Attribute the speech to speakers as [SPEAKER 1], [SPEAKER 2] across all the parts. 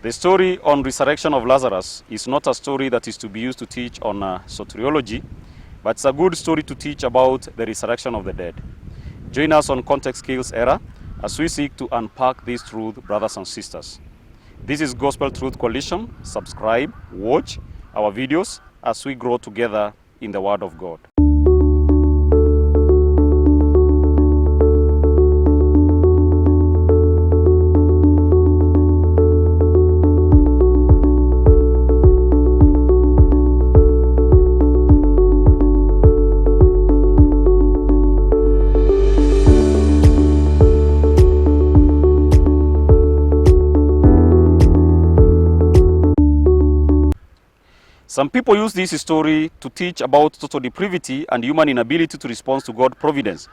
[SPEAKER 1] The story on resurrection of Lazarus is not a story that is to be used to teach on soteriology, but it's a good story to teach about the resurrection of the dead. Join us on Context Skills Era as we seek to unpack this truth, brothers and sisters. This is Gospel Truth Coalition. Subscribe, watch our videos as we grow together in the Word of God. Some people use this story to teach about total depravity and human inability to respond to God's providence.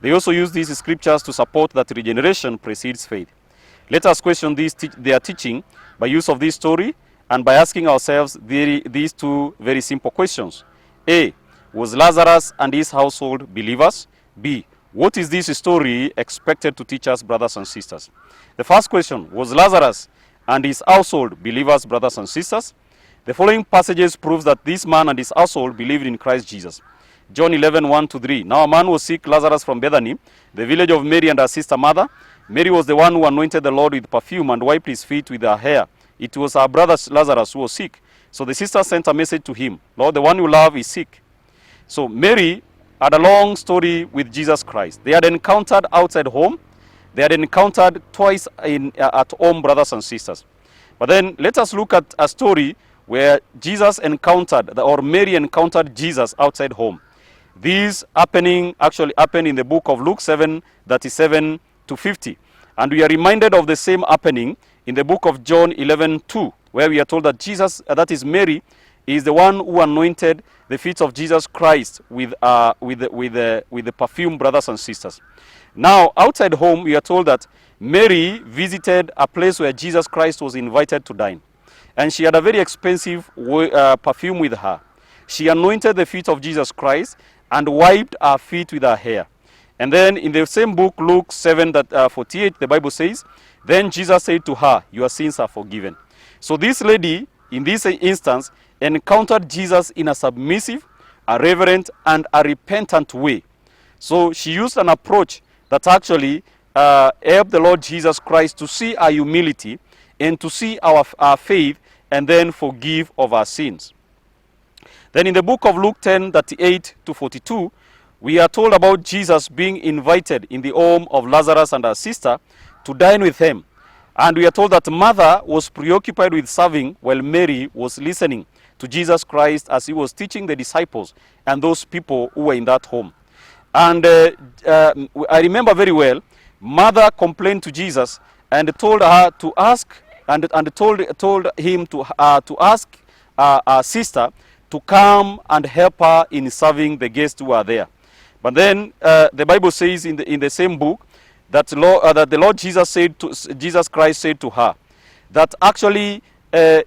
[SPEAKER 1] They also use these scriptures to support that regeneration precedes faith. Let us question their teaching by use of this story and by asking ourselves these two very simple questions. A. Was Lazarus and his household believers? B. What is this story expected to teach us, brothers and sisters? The first question, was Lazarus and his household believers, brothers and sisters? The following passages prove that this man and his household believed in Christ Jesus. John 11, 1-3. Now a man was sick, Lazarus from Bethany, the village of Mary and her sister Martha. Mary was the one who anointed the Lord with perfume and wiped his feet with her hair. It was her brother Lazarus who was sick. So the sister sent a message to him, Lord, the one you love is sick. So Mary had a long story with Jesus Christ. They had encountered outside home. They had encountered twice at home, brothers and sisters. But then let us look at a story where Jesus encountered, or Mary encountered Jesus outside home. This actually happened in the book of Luke 7:37-50. And we are reminded of the same happening in the book of John 11:2, where we are told that Jesus, that is Mary, is the one who anointed the feet of Jesus Christ with the perfume, brothers and sisters. Now, outside home, we are told that Mary visited a place where Jesus Christ was invited to dine. And she had a very expensive perfume with her. She anointed the feet of Jesus Christ and wiped her feet with her hair. And then in the same book, Luke 7:48, the Bible says, then Jesus said to her, your sins are forgiven. So this lady, in this instance, encountered Jesus in a submissive, a reverent, and a repentant way. So she used an approach that actually helped the Lord Jesus Christ to see our humility and to see our faith and then forgive of our sins. Then in the book of Luke 10:38-42, we are told about Jesus being invited in the home of Lazarus and her sister to dine with him. And we are told that Martha was preoccupied with serving while Mary was listening to Jesus Christ as he was teaching the disciples and those people who were in that home. And I remember very well, Martha complained to Jesus and told her to ask and told him to ask our sister to come and help her in serving the guests who are there. But then the Bible says in the same book that the Lord Jesus Christ said to her that actually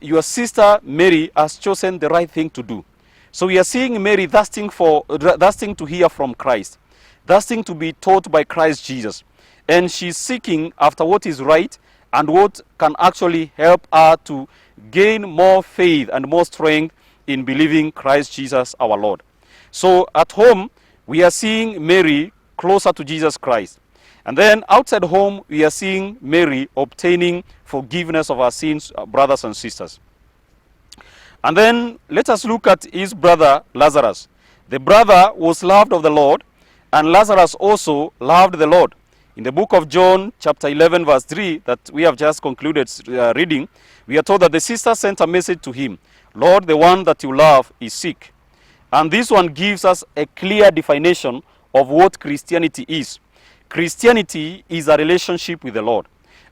[SPEAKER 1] your sister Mary has chosen the right thing to do. So we are seeing Mary thirsting to hear from Christ, thirsting to be taught by Christ Jesus, and she's seeking after what is right and what can actually help her to gain more faith and more strength in believing Christ Jesus our Lord. So at home, we are seeing Mary closer to Jesus Christ. And then outside home, we are seeing Mary obtaining forgiveness of our sins, brothers and sisters. And then let us look at his brother Lazarus. The brother was loved of the Lord, and Lazarus also loved the Lord. In the book of John, chapter 11, verse 3, that we have just concluded reading, we are told that the sister sent a message to him, Lord, the one that you love is sick. And this one gives us a clear definition of what Christianity is. Christianity is a relationship with the Lord.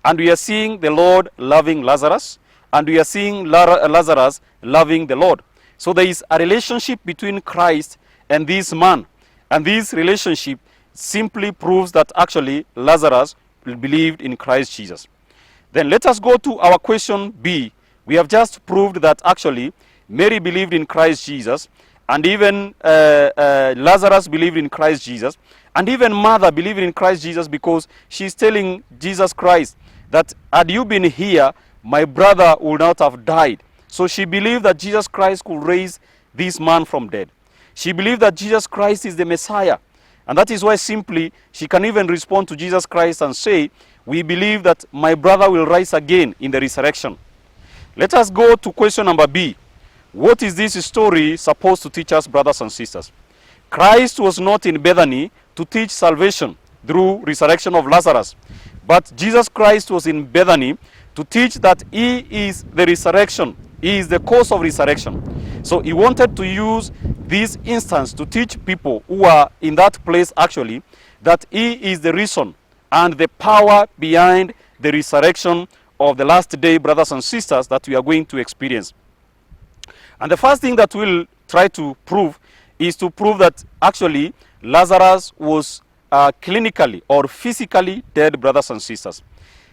[SPEAKER 1] And we are seeing the Lord loving Lazarus, and we are seeing Lazarus loving the Lord. So there is a relationship between Christ and this man. And this relationship simply proves that actually Lazarus believed in Christ Jesus. Then let us go to our question B. We have just proved that actually Mary believed in Christ Jesus, and even Lazarus believed in Christ Jesus, and even Martha believed in Christ Jesus because she's telling Jesus Christ that had you been here, my brother would not have died. So she believed that Jesus Christ could raise this man from dead. She believed that Jesus Christ is the Messiah. And that is why simply she can even respond to Jesus Christ and say, we believe that my brother will rise again in the resurrection. Let us go to question number B. What is this story supposed to teach us, brothers and sisters? Christ was not in Bethany to teach salvation through resurrection of Lazarus. But Jesus Christ was in Bethany to teach that he is the resurrection. He is the cause of resurrection. So he wanted to use this instance to teach people who are in that place actually that he is the reason and the power behind the resurrection of the last day, brothers and sisters, that we are going to experience. And the first thing that we'll try to prove is to prove that actually Lazarus was clinically or physically dead, brothers and sisters.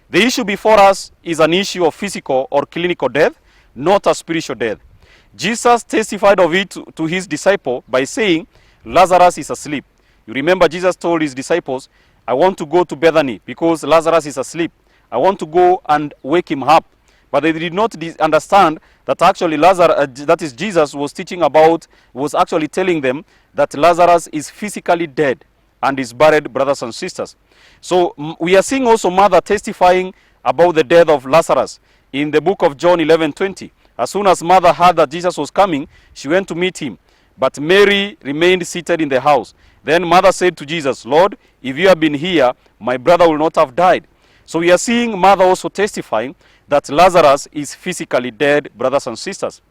[SPEAKER 1] The issue before us is an issue of physical or clinical death, not a spiritual death. Jesus testified of it to his disciple by saying, Lazarus is asleep. You remember Jesus told his disciples, I want to go to Bethany because Lazarus is asleep. I want to go and wake him up. But they did not understand that actually Lazarus, that is Jesus, was teaching about, was actually telling them that Lazarus is physically dead and is buried, brothers and sisters. So we are seeing also Mother testifying about the death of Lazarus in the book of John 11:20. As soon as Mother heard that Jesus was coming, she went to meet him. But Mary remained seated in the house. Then Mother said to Jesus, Lord, if you had been here, my brother would not have died. So we are seeing Mother also testifying that Lazarus is physically dead, brothers and sisters.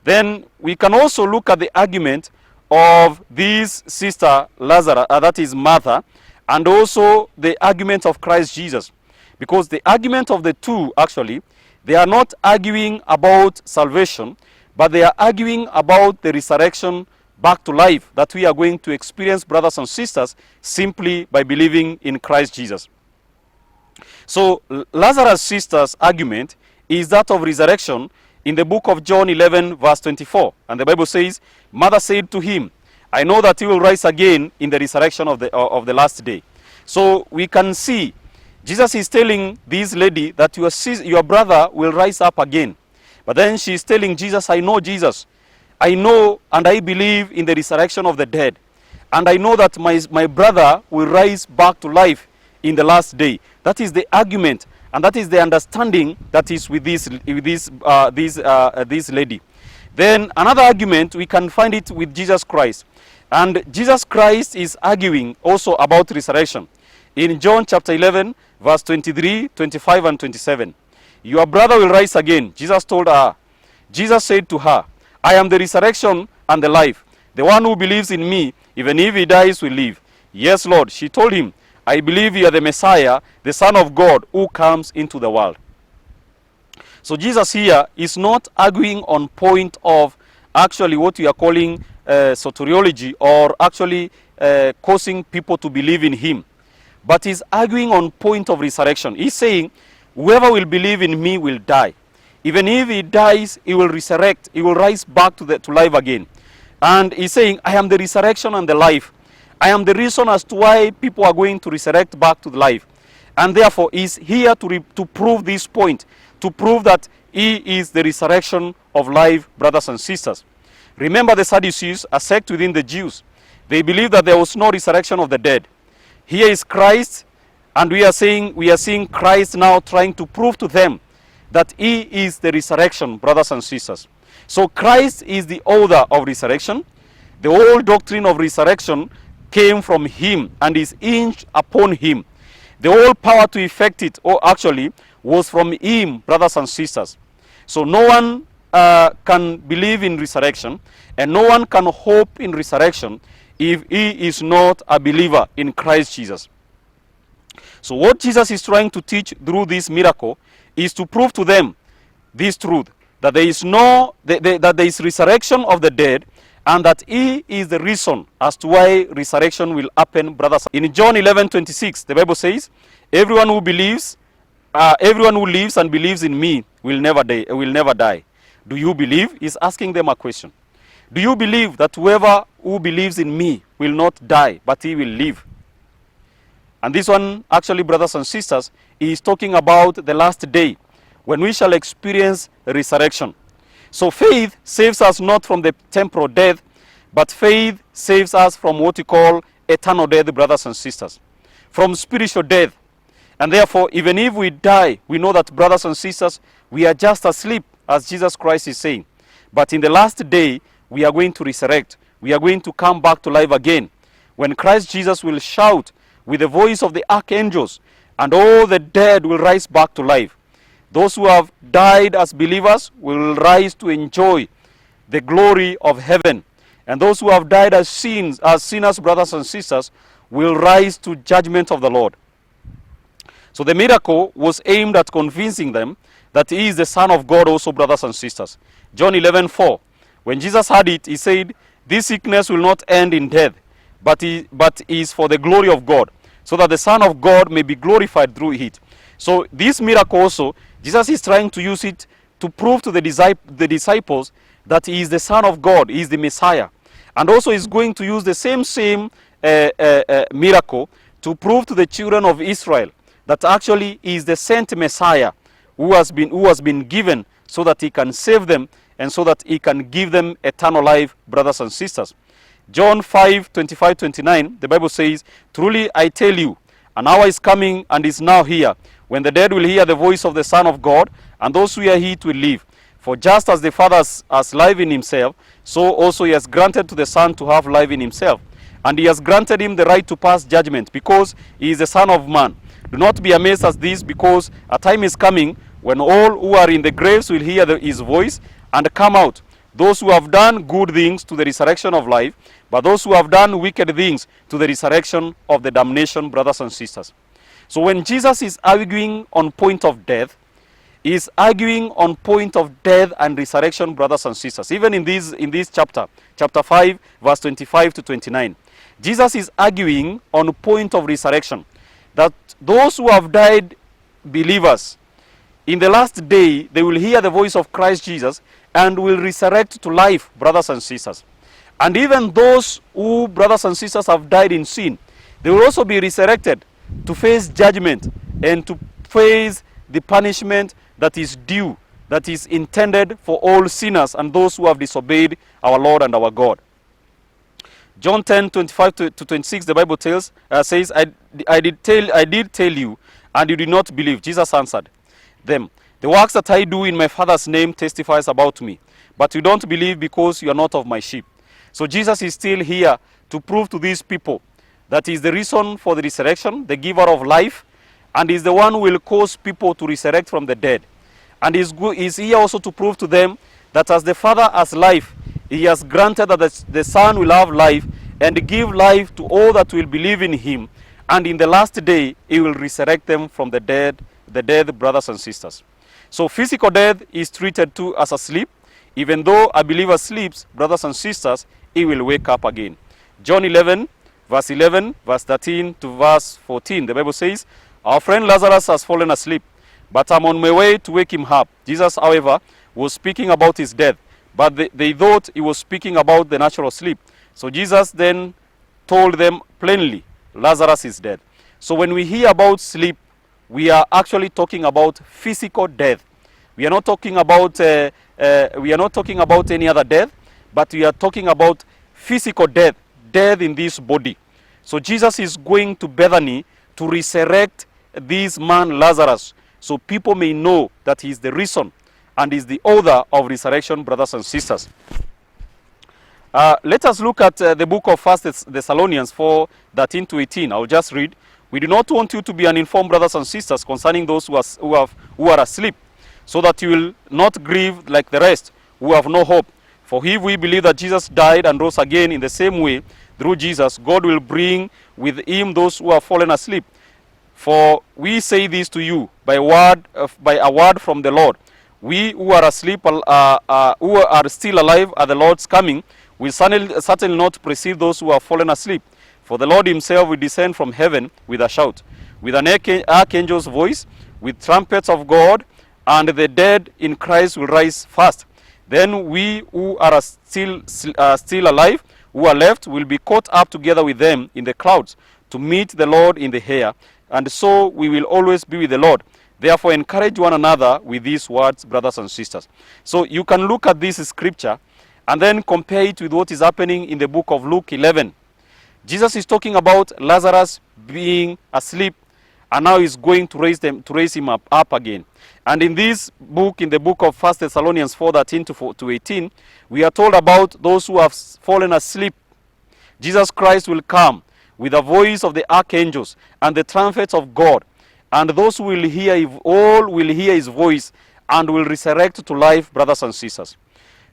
[SPEAKER 1] Then we can also look at the argument of this sister Lazarus, that is Martha, and also the argument of Christ Jesus. Because the argument of the two, actually, they are not arguing about salvation, but they are arguing about the resurrection back to life that we are going to experience, brothers and sisters, simply by believing in Christ Jesus. So Lazarus' sister's argument is that of resurrection in the book of John 11 verse 24. And the Bible says, Mother said to him, I know that he will rise again in the resurrection of the last day. So we can see Jesus is telling this lady that your brother will rise up again. But then she is telling Jesus, I know Jesus. I know and I believe in the resurrection of the dead. And I know that my brother will rise back to life in the last day. That is the argument, and that is the understanding that is with this lady. Then another argument, we can find it with Jesus Christ. And Jesus Christ is arguing also about resurrection. In John chapter 11, verse 23, 25, and 27. Your brother will rise again, Jesus told her. Jesus said to her, I am the resurrection and the life. The one who believes in me, even if he dies, will live. Yes, Lord, she told him, I believe you are the Messiah, the Son of God, who comes into the world. So Jesus here is not arguing on point of actually what we are calling soteriology, or actually causing people to believe in him. But he's arguing on point of resurrection. He's saying, whoever will believe in me will die. Even if he dies, he will resurrect. He will rise back to life again. And he's saying, I am the resurrection and the life. I am the reason as to why people are going to resurrect back to life. And therefore, he's here to prove this point, to prove that he is the resurrection of life, brothers and sisters. Remember the Sadducees, a sect within the Jews. They believed that there was no resurrection of the dead. Here is Christ, and we are seeing Christ now trying to prove to them that he is the resurrection, brothers and sisters. So Christ is the author of resurrection. The whole doctrine of resurrection came from him and is hinged upon him. The whole power to effect it, actually, was from him, brothers and sisters. So no one can believe in resurrection, and no one can hope in resurrection if he is not a believer in Christ Jesus. So what Jesus is trying to teach through this miracle is to prove to them this truth, that there is that there is resurrection of the dead, and that he is the reason as to why resurrection will happen, brothers. In John 11:26, the Bible says, everyone who lives and believes in me will never die. Do you believe? He's asking them a question. Do you believe that whoever who believes in me will not die, but he will live? And this one, actually, brothers and sisters, is talking about the last day, when we shall experience resurrection. So faith saves us not from the temporal death, but faith saves us from what we call eternal death, brothers and sisters, from spiritual death. And therefore, even if we die, we know that, brothers and sisters, we are just asleep, as Jesus Christ is saying. But in the last day, we are going to resurrect. We are going to come back to life again, when Christ Jesus will shout with the voice of the archangels, and all the dead will rise back to life. Those who have died as believers will rise to enjoy the glory of heaven. And those who have died as sinners, brothers and sisters, will rise to judgment of the Lord. So the miracle was aimed at convincing them that he is the Son of God also, brothers and sisters. John 11:4. When Jesus heard it, he said, "This sickness will not end in death, but is for the glory of God, so that the Son of God may be glorified through it." So this miracle also, Jesus is trying to use it to prove to the disciples that he is the Son of God, he is the Messiah. And also is going to use the same miracle to prove to the children of Israel that actually he is the sent Messiah who has been given so that he can save them and so that he can give them eternal life, brothers and sisters. John 5:25-29, the Bible says, "Truly I tell you, an hour is coming and is now here, when the dead will hear the voice of the Son of God, and those who hear it will live. For just as the Father has life in himself, so also he has granted to the Son to have life in himself. And he has granted him the right to pass judgment, because he is the Son of Man. Do not be amazed at this, because a time is coming when all who are in the graves will hear his voice and come out. Those who have done good things to the resurrection of life, but those who have done wicked things to the resurrection of the damnation," brothers and sisters. So when Jesus is arguing on point of death, he is arguing on point of death and resurrection, brothers and sisters. Even in this chapter 5, verse 25-29, Jesus is arguing on point of resurrection, that those who have died believers, in the last day, they will hear the voice of Christ Jesus and will resurrect to life, brothers and sisters. And even those who, brothers and sisters, have died in sin, they will also be resurrected to face judgment and to face the punishment that is due, that is intended for all sinners and those who have disobeyed our Lord and our God. John 10:25-26, the Bible says, I did tell you, and you did not believe. Jesus answered them, "The works that I do in my Father's name testifies about me, but you don't believe because you are not of my sheep." So Jesus is still here to prove to these people that he is the reason for the resurrection, the giver of life, and is the one who will cause people to resurrect from the dead. And is here also to prove to them that as the Father has life, he has granted that the Son will have life and give life to all that will believe in him. And in the last day, he will resurrect them from the dead, brothers and sisters. So physical death is treated too as a sleep. Even though a believer sleeps, brothers and sisters, he will wake up again. John 11, verse 13 to verse 14, the Bible says, "Our friend Lazarus has fallen asleep, but I'm on my way to wake him up." Jesus, however, was speaking about his death, but they thought he was speaking about the natural sleep. So Jesus then told them plainly, Lazarus is dead. So when we hear about sleep, we are actually talking about physical death. We are not talking about any other death, but we are talking about physical death, death in this body. So Jesus is going to Bethany to resurrect this man Lazarus, so people may know that he is the reason and is the author of resurrection, brothers and sisters. Let us look at the book of 1 Thessalonians 4:13-18. I'll just read. "We do not want you to be uninformed, brothers and sisters, concerning those who are asleep, so that you will not grieve like the rest who have no hope. For if we believe that Jesus died and rose again, in the same way, through Jesus, God will bring with him those who have fallen asleep. For we say this to you by a word from the Lord. We who are asleep, who are still alive at the Lord's coming, will certainly not precede those who have fallen asleep. For the Lord himself will descend from heaven with a shout, with an archangel's voice, with trumpets of God, and the dead in Christ will rise first. Then we who are still alive, who are left, will be caught up together with them in the clouds to meet the Lord in the air, and so we will always be with the Lord. Therefore, encourage one another with these words, brothers and sisters. So you can look at this scripture and then compare it with what is happening in the book of Luke 11. Jesus is talking about Lazarus being asleep, and now he's going to raise him up again. And in this book, in the book of 1 Thessalonians 4:13 to 18, we are told about those who have fallen asleep. Jesus Christ will come with the voice of the archangels and the trumpets of God, and those who will hear, all will hear his voice and will resurrect to life, brothers and sisters.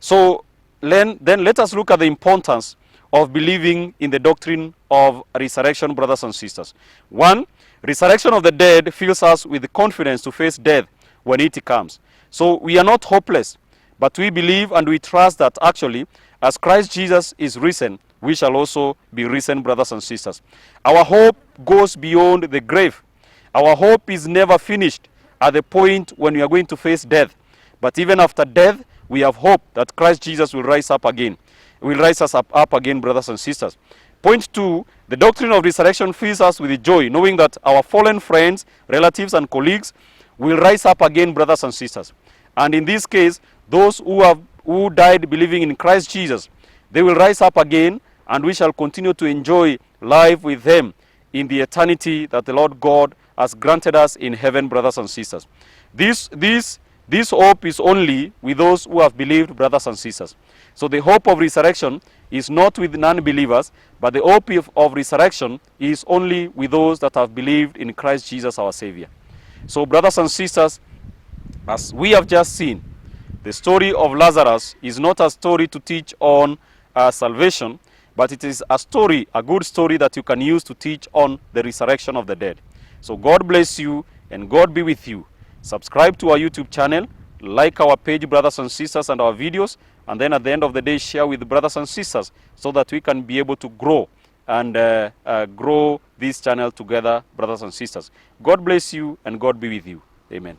[SPEAKER 1] So then let us look at the importance of believing in the doctrine of resurrection, brothers and sisters. One, resurrection of the dead fills us with the confidence to face death when it comes. So we are not hopeless, but we believe and we trust that actually, as Christ Jesus is risen, we shall also be risen, brothers and sisters. Our hope goes beyond the grave. Our hope is never finished at the point when we are going to face death. But even after death, we have hope that Christ Jesus will rise up again. Will rise us up again, brothers and sisters. Point two, the doctrine of resurrection fills us with joy, knowing that our fallen friends, relatives, and colleagues will rise up again, brothers and sisters. And in this case, those who died believing in Christ Jesus, they will rise up again, and we shall continue to enjoy life with them in the eternity that the Lord God has granted us in heaven, brothers and sisters. This hope is only with those who have believed, brothers and sisters. So the hope of resurrection is not with non-believers, but the hope of resurrection is only with those that have believed in Christ Jesus our Savior. So brothers and sisters, as we have just seen, the story of Lazarus is not a story to teach on salvation, but it is a story, a good story that you can use to teach on the resurrection of the dead. So God bless you and God be with you. Subscribe to our YouTube channel, like our page, brothers and sisters, and our videos, and then at the end of the day, share with brothers and sisters so that we can be able to grow and grow this channel together, brothers and sisters. God bless you and God be with you. Amen.